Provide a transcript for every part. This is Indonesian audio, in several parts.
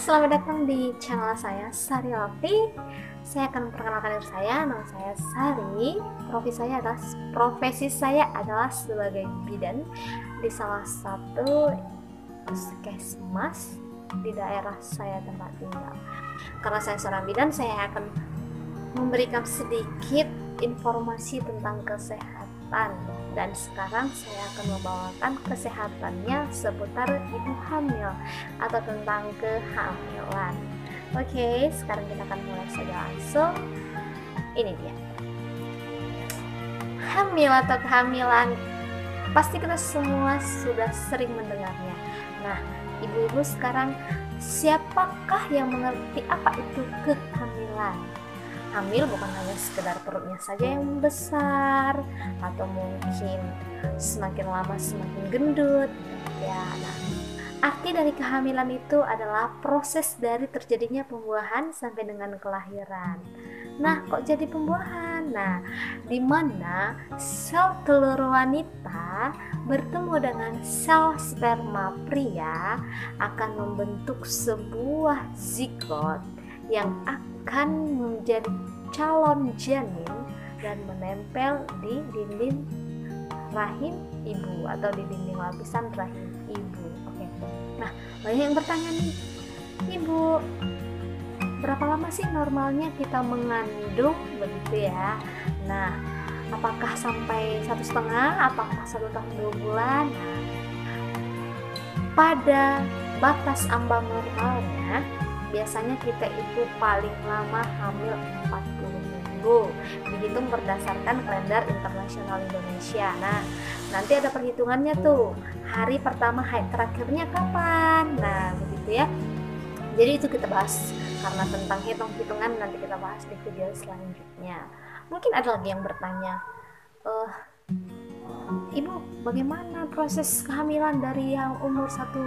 selamat datang di channel saya, Sari Lofi. Saya akan memperkenalkan diri saya. Nama saya Sari. Profesi saya adalah sebagai bidan di salah satu puskesmas di daerah saya tempat tinggal. Karena saya seorang bidan, saya akan memberikan sedikit informasi tentang kesehatan. Dan sekarang saya akan membawakan kesehatannya seputar ibu hamil atau tentang kehamilan. Oke, sekarang kita akan mulai saja langsung. Ini dia. Hamil atau kehamilan, pasti kita semua sudah sering mendengarnya. Nah, ibu-ibu sekarang, siapakah yang mengerti apa itu kehamilan? Hamil bukan hanya sekedar perutnya saja yang besar, atau mungkin semakin lama semakin gendut ya. Nah, arti dari kehamilan itu adalah proses dari terjadinya pembuahan sampai dengan kelahiran. Nah, kok jadi pembuahan? Nah, di mana sel telur wanita bertemu dengan sel sperma pria akan membentuk sebuah zigot yang akan menjadi calon janin dan menempel di dinding rahim ibu atau di dinding lapisan rahim ibu. Oke. Nah, banyak yang bertanya nih, ibu, berapa lama sih normalnya kita mengandung begitu ya? Nah, apakah sampai 1,5? Apakah 1 tahun 2 bulan? Nah, pada batas ambang normalnya biasanya kita itu paling lama hamil 40 minggu, dihitung berdasarkan kalender internasional Indonesia. Nah, nanti ada perhitungannya tuh, hari pertama haid terakhirnya kapan. Nah, begitu ya. Jadi itu kita bahas, karena tentang hitung-hitungan nanti kita bahas di video selanjutnya. Mungkin ada lagi yang bertanya, ibu, bagaimana proses kehamilan dari yang umur 1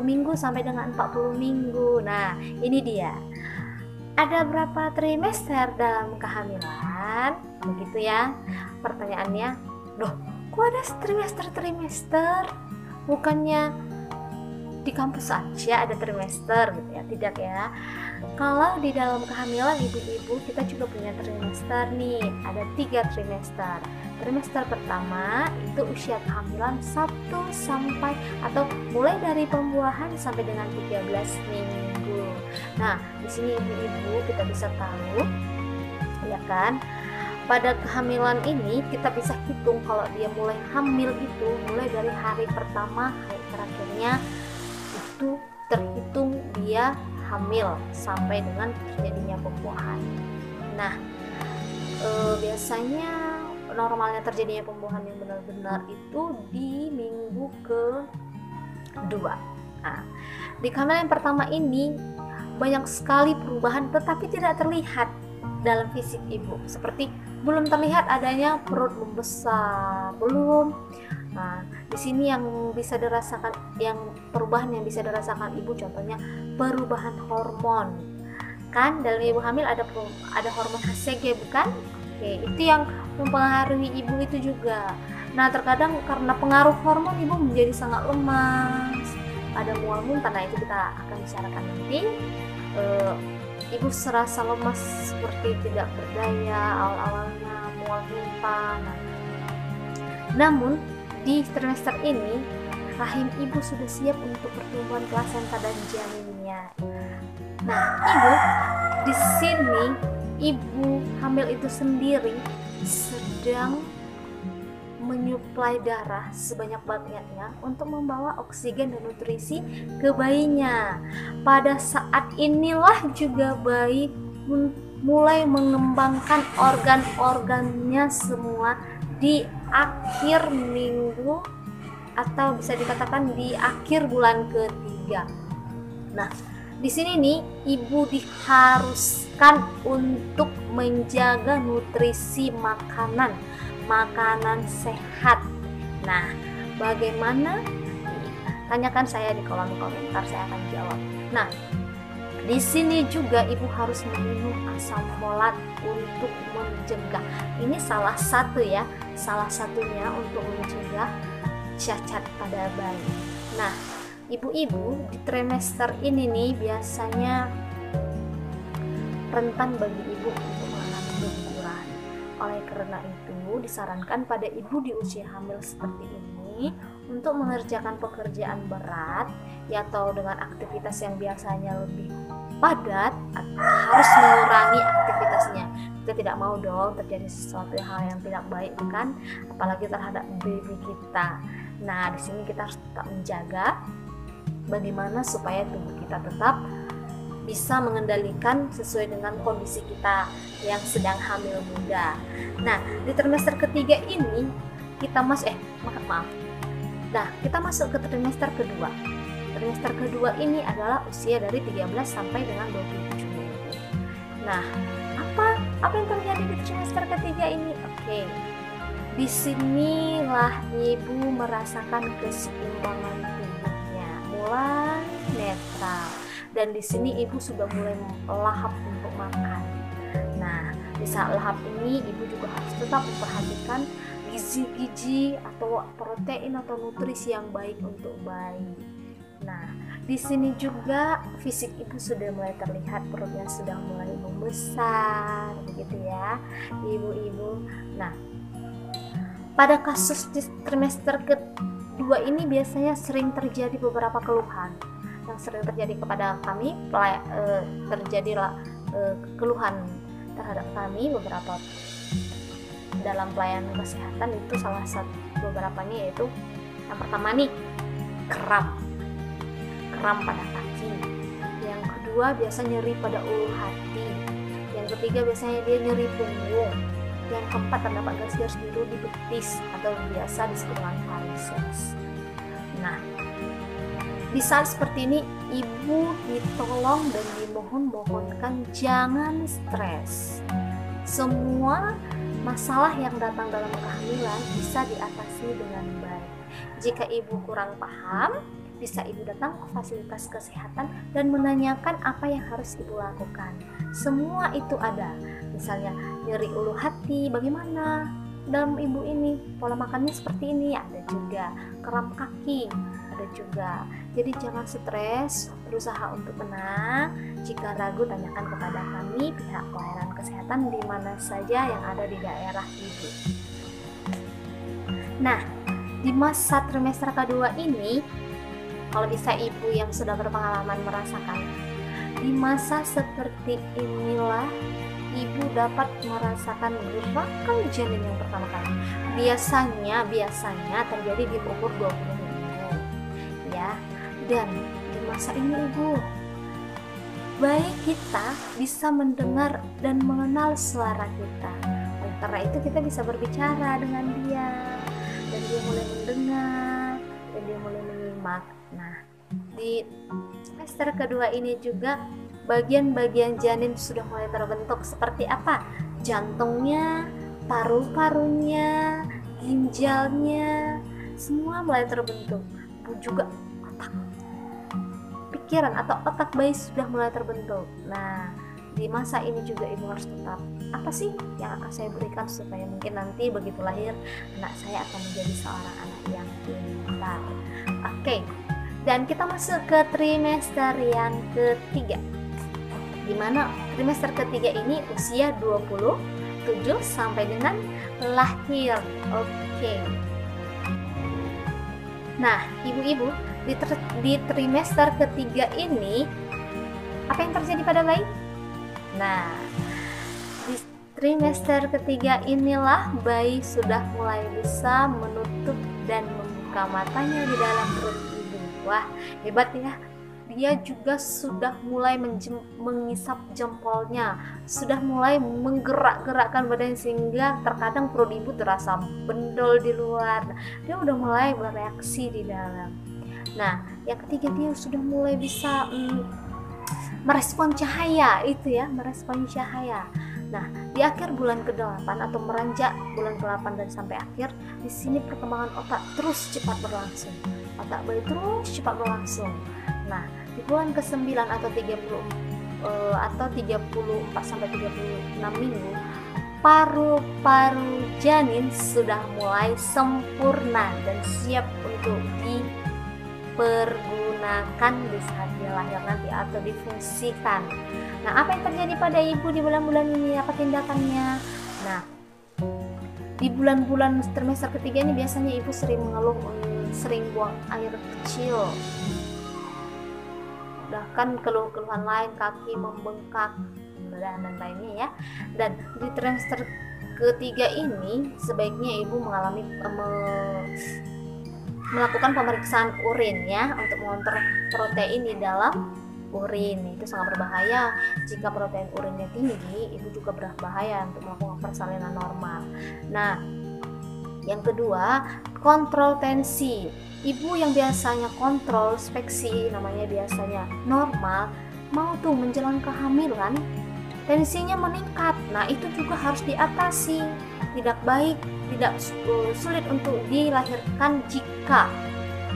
minggu sampai dengan 40 minggu. Nah, ini dia. Ada berapa trimester dalam kehamilan? Begitu ya. Pertanyaannya, loh, kok ada trimester? Bukannya di kampus saja ada trimester gitu ya? Tidak ya. Kalau di dalam kehamilan ibu-ibu, kita juga punya trimester nih. Ada 3 trimester. Trimester pertama itu usia kehamilan 1 sampai atau mulai dari pembuahan sampai dengan 13 minggu. Nah, di sini ibu-ibu kita bisa tahu ya kan, pada kehamilan ini kita bisa hitung kalau dia mulai hamil itu mulai dari hari pertama, hari terakhirnya itu terhitung dia hamil sampai dengan terjadinya pembuahan. Nah, biasanya normalnya terjadinya pembuahan yang benar-benar itu di minggu ke-2. Nah, di kehamilan yang pertama ini banyak sekali perubahan tetapi tidak terlihat dalam fisik ibu. Seperti belum terlihat adanya perut membesar, belum. Nah, di sini yang bisa dirasakan, yang perubahan yang bisa dirasakan ibu, contohnya perubahan hormon. Kan dalam ibu hamil ada hormon HCG, bukan? Oke, itu yang mempengaruhi ibu itu juga. Nah, terkadang karena pengaruh hormon ibu menjadi sangat lemas, ada mual muntah. Nah, itu kita akan bicarakan nanti. Ibu serasa lemas, seperti tidak berdaya, awal-awalnya mual muntah. Nah, namun di trimester ini rahim ibu sudah siap untuk pertumbuhan plasenta dan janinnya. Nah, ibu di sini, ibu hamil itu sendiri sedang menyuplai darah sebanyak-banyaknya untuk membawa oksigen dan nutrisi ke bayinya. Pada saat inilah juga bayi mulai mengembangkan organ-organnya semua di akhir minggu atau bisa dikatakan di akhir bulan ke-3. Nah, di sini nih ibu diharuskan untuk menjaga nutrisi makanan sehat. Nah, bagaimana? Tanyakan saya di kolom komentar, saya akan jawab. Nah, di sini juga ibu harus meminum asam folat untuk mencegah. Ini salah satunya untuk mencegah cacat pada bayi. Nah, ibu-ibu di trimester ini nih biasanya rentan bagi ibu untuk mengalami keguguran. Oleh karena itu, disarankan pada ibu di usia hamil seperti ini untuk mengerjakan pekerjaan berat ya atau dengan aktivitas yang biasanya lebih padat harus mengurangi aktivitasnya. Kita tidak mau dong terjadi sesuatu hal yang tidak baik, bukan? Apalagi terhadap baby kita. Nah, di sini kita harus tetap menjaga bagaimana supaya tubuh kita tetap bisa mengendalikan sesuai dengan kondisi kita yang sedang hamil muda. Nah, di trimester ketiga ini kita maaf. Nah, kita masuk ke trimester kedua. Trimester kedua ini adalah usia dari 13 sampai dengan 27 minggu. Nah, apa yang terjadi di trimester ketiga ini? Oke. Disinilah ibu merasakan keseimbangan tubuhnya mulai netral. Dan di sini ibu sudah mulai lahap untuk makan. Nah, di saat lahap ini ibu juga harus tetap memperhatikan gizi-gizi atau protein atau nutrisi yang baik untuk bayi. Nah, di sini juga fisik ibu sudah mulai terlihat, perutnya sudah mulai membesar, begitu ya, ibu-ibu. Nah, pada kasus di trimester kedua ini biasanya sering terjadi beberapa keluhan. Yang sering terjadi kepada kami terjadilah keluhan terhadap kami beberapa dalam pelayanan kesehatan. Itu salah satu beberapanya, yaitu yang pertama nih kram pada kaki, yang kedua biasa nyeri pada ulu hati, yang ketiga biasanya dia nyeri punggung, yang keempat terdapat garis-garis biru di betis atau biasa disebut dengan varises. Nah, di saat seperti ini, ibu ditolong dan dimohon-mohonkan jangan stres. Semua masalah yang datang dalam kehamilan bisa diatasi dengan baik. Jika ibu kurang paham, bisa ibu datang ke fasilitas kesehatan dan menanyakan apa yang harus ibu lakukan. Semua itu ada. Misalnya nyeri ulu hati, bagaimana dalam ibu ini? Pola makannya seperti ini, ada juga. Kram kaki, ada juga. Jadi jangan stres, berusaha untuk tenang. Jika ragu, tanyakan kepada kami pihak pelayanan kesehatan di mana saja yang ada di daerah ibu. Nah, di masa trimester kedua ini, kalau bisa ibu yang sudah berpengalaman merasakan, di masa seperti inilah ibu dapat merasakan gerakan janin yang pertama kali. Biasanya terjadi di umur 20 minggu. Ya. Dan di masa ini ibu, bayi kita bisa mendengar dan mengenal suara kita. Oleh karena itu kita bisa berbicara dengan dia, dan dia mulai mendengar, dan dia mulai menyimak. Nah, di semester kedua ini juga bagian-bagian janin sudah mulai terbentuk. Seperti apa? Jantungnya, paru-parunya, ginjalnya, semua mulai terbentuk. Juga pikiran atau otak bayi sudah mulai terbentuk. Nah, di masa ini juga ibu harus tetap, apa sih yang akan saya berikan supaya mungkin nanti begitu lahir anak saya akan menjadi seorang anak yang pintar. Oke. Dan kita masuk ke trimester yang ketiga, di mana trimester ketiga ini usia 27 sampai dengan lahir. Oke. Nah, ibu-ibu, di trimester ketiga ini apa yang terjadi pada bayi? Nah, di trimester ketiga inilah bayi sudah mulai bisa menutup dan membuka matanya di dalam perut ibu. Wah, hebat ya. Dia juga sudah mulai mengisap jempolnya, sudah mulai menggerak-gerakkan badan sehingga terkadang perut ibu terasa bendol di luar. Dia udah mulai bereaksi di dalam. Nah, yang ketiga dia sudah mulai bisa merespon cahaya, merespon cahaya. Nah, di akhir bulan ke-8 atau meranjak bulan ke-8 dan sampai akhir, di sini perkembangan otak terus cepat berlangsung. Otak bayi terus cepat berlangsung. Nah, di bulan ke-9 atau 34 sampai 36 minggu, paru-paru janin sudah mulai sempurna dan siap untuk dipergunakan di saat dia lahir nanti atau difungsikan. Nah, apa yang terjadi pada ibu di bulan-bulan ini? Apa tindakannya? Nah, di bulan-bulan trimester ketiga ini biasanya ibu sering mengeluh, sering buang air kecil, bahkan keluhan lain, kaki membengkak dan lainnya ya. Dan di trimester ketiga ini sebaiknya ibu melakukan pemeriksaan urin ya, untuk mengontrol protein di dalam urin. Itu sangat berbahaya. Jika protein urinnya tinggi, ibu juga berbahaya untuk melakukan persalinan normal. Nah, yang kedua, kontrol tensi. Ibu yang biasanya kontrol speksi, namanya biasanya normal, mau tuh menjelang kehamilan, tensinya meningkat. Nah, itu juga harus diatasi. Tidak baik, tidak sulit untuk dilahirkan jika,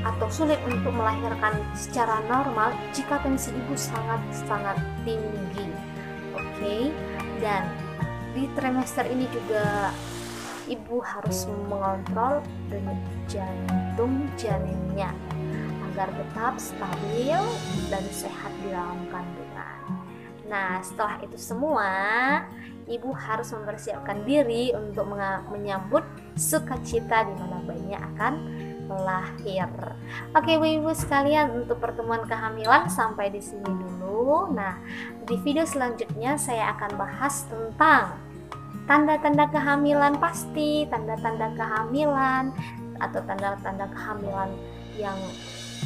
atau sulit untuk melahirkan secara normal jika tensi ibu sangat-sangat tinggi. Oke. Dan di trimester ini juga ibu harus mengontrol denyut jantung janinnya agar tetap stabil dan sehat di dalam kandungan. Nah, setelah itu semua, ibu harus mempersiapkan diri untuk menyambut sukacita di mana bayinya akan lahir. Oke, ibu-ibu sekalian, untuk pertemuan kehamilan sampai di sini dulu. Nah, di video selanjutnya saya akan bahas tentang tanda-tanda kehamilan pasti, tanda-tanda kehamilan atau tanda-tanda kehamilan yang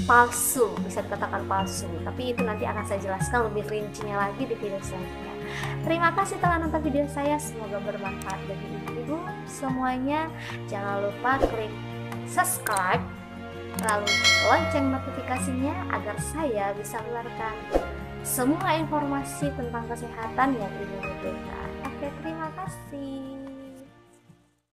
palsu, bisa dikatakan palsu, tapi itu nanti akan saya jelaskan lebih rincinya lagi di video selanjutnya. Terima kasih telah nonton video saya, semoga bermanfaat bagi ibu-ibu semuanya. Jangan lupa klik subscribe, lalu lonceng notifikasinya agar saya bisa mengeluarkan semua informasi tentang kesehatan yang ibu butuhkan. Oke, terima kasih.